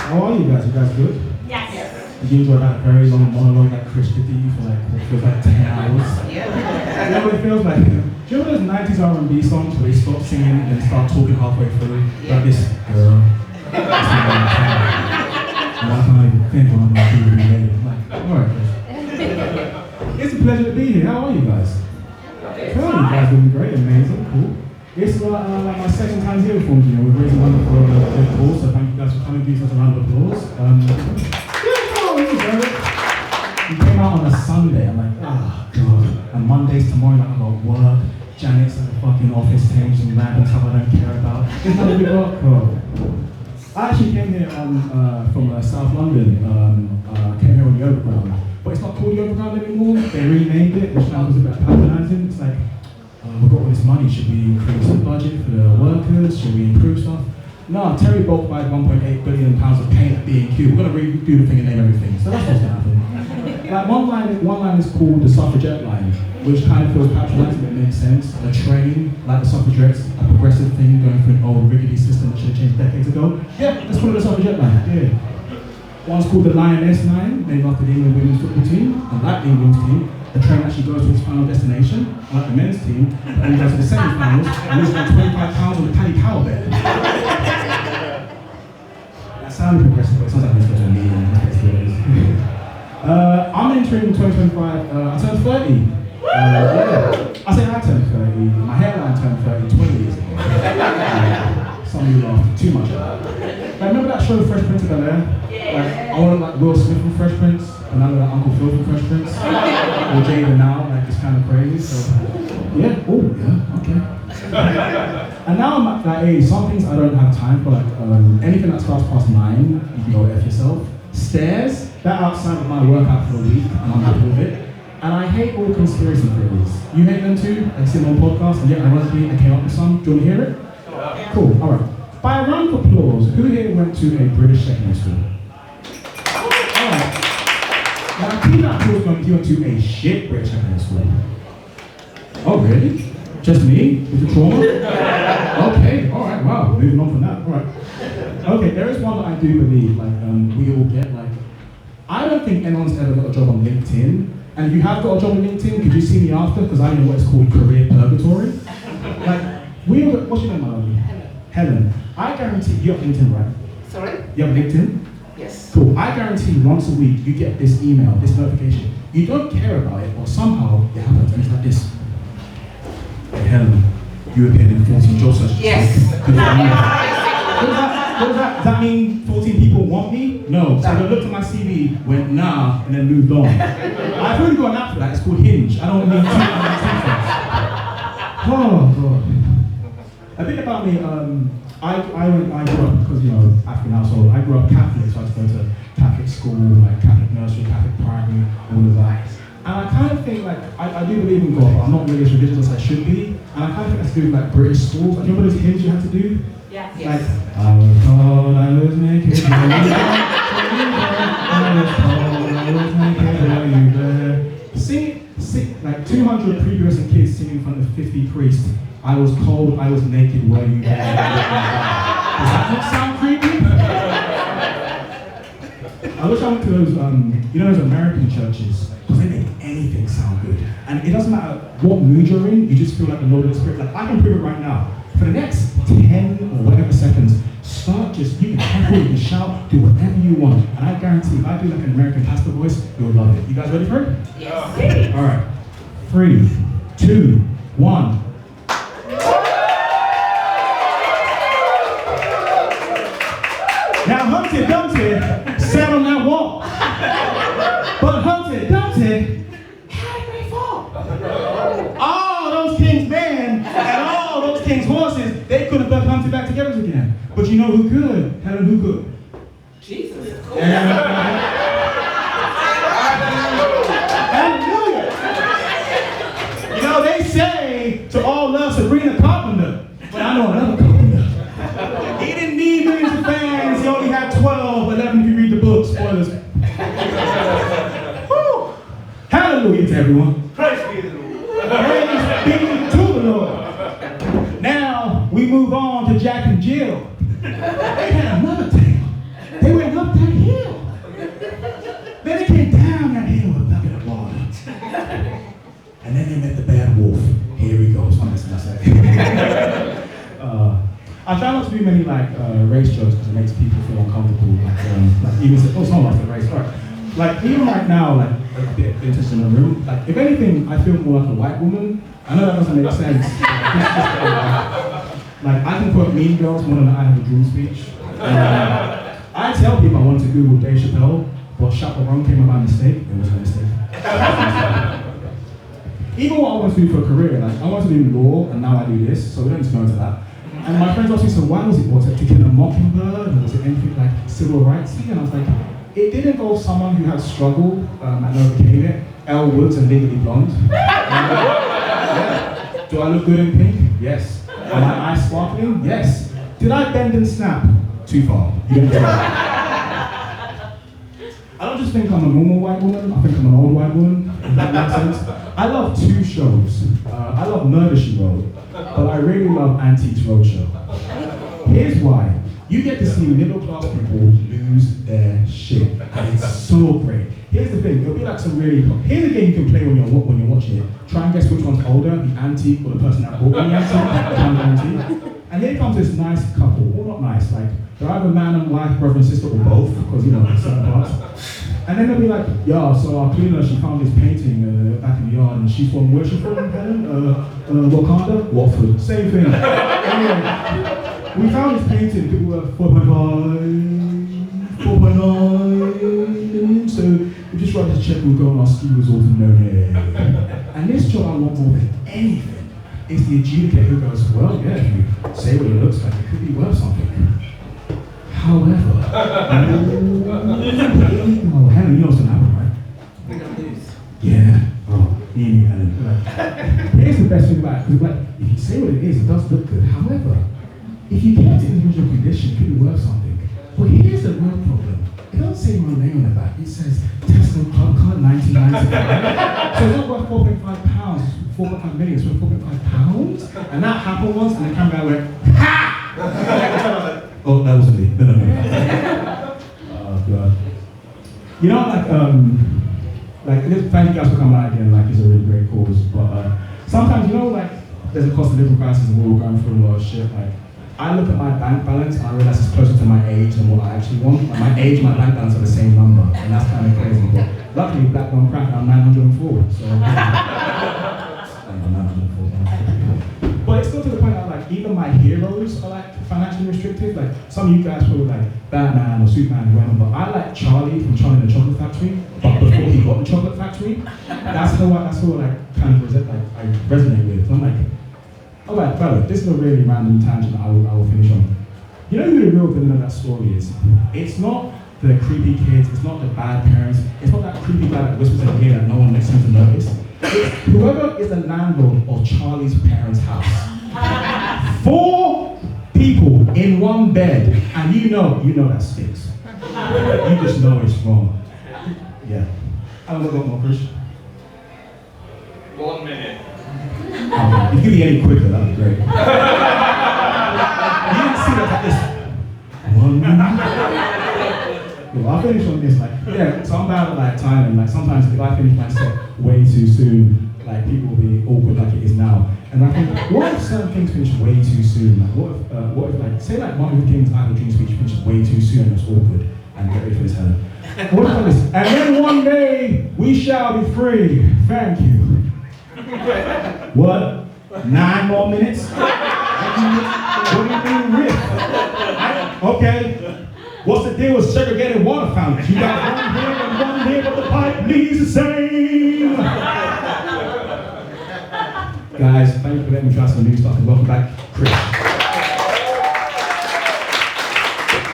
How are you guys? You guys good? Yes. Did you enjoy that very long monologue that Chris did for like, what feels like 10 hours? Yeah. You know what it feels like? Do you know those 90s R&B songs where they stop singing and then start talking halfway through? Like this, girl. And I can't even think what I'm going to do later. I'm like, alright, Chris. It's a pleasure to be here. How are you guys? Cool. You guys doing great, amazing, cool. It's like my second time here with you. We're raising money for a good cause, so thank you guys for coming. Give us a round of applause. You came out on a Sunday. I'm like, oh god. And Mondays tomorrow, like, I got work. Janet's at the fucking office telling me some random stuff I don't care about. It's not a big work, bro. I actually came here from South London. Came here on the Overground, but it's not called the Overground anymore. They renamed it, which now is a bit patronising. It's like, we've got all this money, should we increase the budget for the workers? Should we improve stuff? No, Terry bulk buy 1.8 billion pounds of paint at B&Q. We're going to redo the thing and name everything. So that's what's going to happen. Like one line is called the suffragette line, which kind of feels patronising, but it makes sense. A train, like the suffragettes, a progressive thing going through an old rickety system that should have changed decades ago. Yeah, let's call it the suffragette line. Yeah. One's called the Lioness line, named after the England women's football team. And like the England team, the train actually goes to its final destination, like the men's team, and then goes to the semi-finals and loses like 25 pounds on the Paddy Power bet. That sounded progressive, but it sounds like this goes to a meeting. That's what it is. I'm entering 2025, I turned 30. Yeah. I say I turned 30, my hairline turned 30 20 years ago. Some of you laughed too much at that. Like, remember that show Fresh Prince of Bel-Air? Like, I wanted like Will Smith from Fresh Prince, and I like Uncle Phil from Fresh Prince, or Jada now, like it's kind of crazy, so yeah, oh yeah, okay. And now I'm at that age, some things I don't have time for, like anything that starts past 9, you can go F yourself. Stairs, that outside of my workout for the week, and I'm happy with it. And I hate all conspiracy theories. You hate them too? I see them on podcasts, and yet ironically I came up with some. Do you want to hear it? Cool, alright. By a round of applause, who here went to a British secondary school? Alright. Now I think that applause going, you went to a shit British secondary school. Oh really? Just me? With the trauma? Okay, alright, wow, moving on from that, alright. Okay, there is one that I do believe, like, we all get, like, I don't think anyone's ever got a job on LinkedIn, and if you have got a job on LinkedIn, could you see me after? Because I know what it's called career purgatory. Like, we all, what's your name, my lovely? Helen. I guarantee, you have LinkedIn, right? Sorry? You have LinkedIn? Yes. Cool, I guarantee once a week you get this email, this notification. You don't care about it, or somehow it happens, and it's like this. Hey Helen, you appeared in 14 job searches. Yes. What does that? Does that mean 14 people want me? No. So they looked at my CV, went nah, and then moved on. I've already got an app for that. It's called Hinge. I don't need two. Oh god. A bit about me. I grew up because African household. I grew up Catholic, so I had to go to Catholic school, like Catholic nursery, Catholic primary, all of that. And I kind of think like I do believe in God, but I'm not really as religious as I should be. And I kind of think that's to do with like British schools. Like, you remember those hymns you had to do? Yeah. Like, Yes. I was told I was naked, I was naked, are you there? Sing, like 200 pre-adolescent kids singing in front of 50 priests. I was cold, I was naked, were you there? Does that not sound creepy? I wish I went to those, those American churches, because they make anything sound good. And it doesn't matter what mood you're in, you just feel like the Lord of the Spirit. Like, I can prove it right now. For the next 10 or whatever seconds, you can cackle, you can shout, do whatever you want. And I guarantee, if I do like an American pastor voice, you'll love it. You guys ready for it? Yes. All right. 3, 2, 1. Now Humpty Dumpty sat on that wall. But Humpty Dumpty had a great fall. All those king's men and all those king's horses, they couldn't put Humpty back together again. But you know who could? Helen, who could? Jesus. Hallelujah. You know, they say to all love Sabrina Carpenter, but I know another Carpenter. He didn't need millions of fans, he only had 12, 11 if you read the book, spoilers. Woo. Hallelujah to everyone. Praise be to the Lord. Praise be to the Lord. Now we move on to Jack and Jill. They had another tale. They were in another I say. I try not to do many like race jokes because it makes people feel uncomfortable. Like even say, oh, it's not like the race, right? Like even right now, like a bit interested in the room. Like if anything, I feel more like a white woman. I know that doesn't make sense. Like I can quote Mean Girls more than I have a dream speech. I tell people I want to Google Dave Chappelle, but chaperone came up by mistake. It was a mistake. Even what I want to do for a career, like I want to do law, and now I do this, so we don't need to go into that. And my friends asked me, so why was it? Was it to kill a mockingbird? Or was it anything like civil rightsy? And I was like, it did involve someone who had struggled and overcame it. Elle Woods and Legally Blonde. Yeah. Do I look good in pink? Yes. Are my eyes sparkling? Yes. Did I bend and snap? Too far. You don't get that. I don't just think I'm a normal white woman, I think I'm an old white woman, if that makes sense. I love two shows. I love Murder, She Wrote, but I really love Antiques Roadshow. Here's why. You get to see middle class people lose their shit, and it's so great. Here's the thing, it'll be like some really, here's a game you can play when you're watching it. Try and guess which one's older, the antique or the person that bought the antique. And here comes this nice couple, well not nice, like they're either man and wife, brother and sister, or both, because you know, certain parts. And then they'll be like, yeah, so our cleaner, she found this painting back in the yard, and she's from, where's she from, Helen? Wakanda? Watford, same thing. Anyway, we found this painting, people were 4.9, so we just wanted to check we'll go on our ski resort in Monet. And this job I want more than anything is the adjudicator who goes, well, yeah, if you say what it looks like, it could be worth something. However, oh, Helen, you know what's gonna happen, right? We're gonna lose. Yeah. Oh, me and Helen. Here's the best thing about it, because like, if you say what it is, it does look good. However, if you kept it in the original condition, it could be worth something. But here's the real problem. It doesn't say my name on the back. It says Tesla Club Card 1995. So it's not worth £4.5. 4.5 million, it's worth £4.5. And that happened once, and the camera guy went, ha! Oh, that wasn't me. No. Oh, God. You know, like, thank you guys for coming out again. Like, it's a really great cause. But sometimes, you know, like, there's a cost of living crisis, and we're all going through a lot of shit. Like, I look at my bank balance, and I realize it's closer to my age than what I actually want. Like, my age and my bank balance are the same number, and that's kind of crazy. But luckily, black don't crack, I'm 904. So, but it's still to the point that like even my heroes are like financially restricted. Like some of you guys probably like Batman or Superman, whatever. But I like Charlie from Charlie and the Chocolate Factory. But before he got the Chocolate Factory, that's who I like kind of I resonate with. So I'm like, all right, brother, this is a really random tangent that I will finish on. You know who the real villain of that story is? It's not the creepy kids. It's not the bad parents. It's not that creepy guy that whispers in the ear that no one seems to notice. Whoever is the landlord of Charlie's parents' house. 4 people in one bed, and you know that stinks. You just know it's wrong. Yeah. I don't know about more, Chris. 1 minute. If you could be any quicker, that'd be great. You didn't see that this 1 minute. Well, I'll finish on this, like, yeah, so I'm bad at like timing, like sometimes if I finish my set way too soon, like people will be awkward like it is now. And I think, what if certain things finish way too soon? Like what if like, say like Martin Luther King's I Have a Dream speech finished way too soon and it's awkward, and get ready for this, Helen. What if like this, and then one day we shall be free, thank you. What? 9 more minutes? What do you mean riff? Okay. What's the deal with segregated water fountains? You got one here and one here, but the pipe needs the same. Guys, thank you for letting me try some new stuff and welcome back.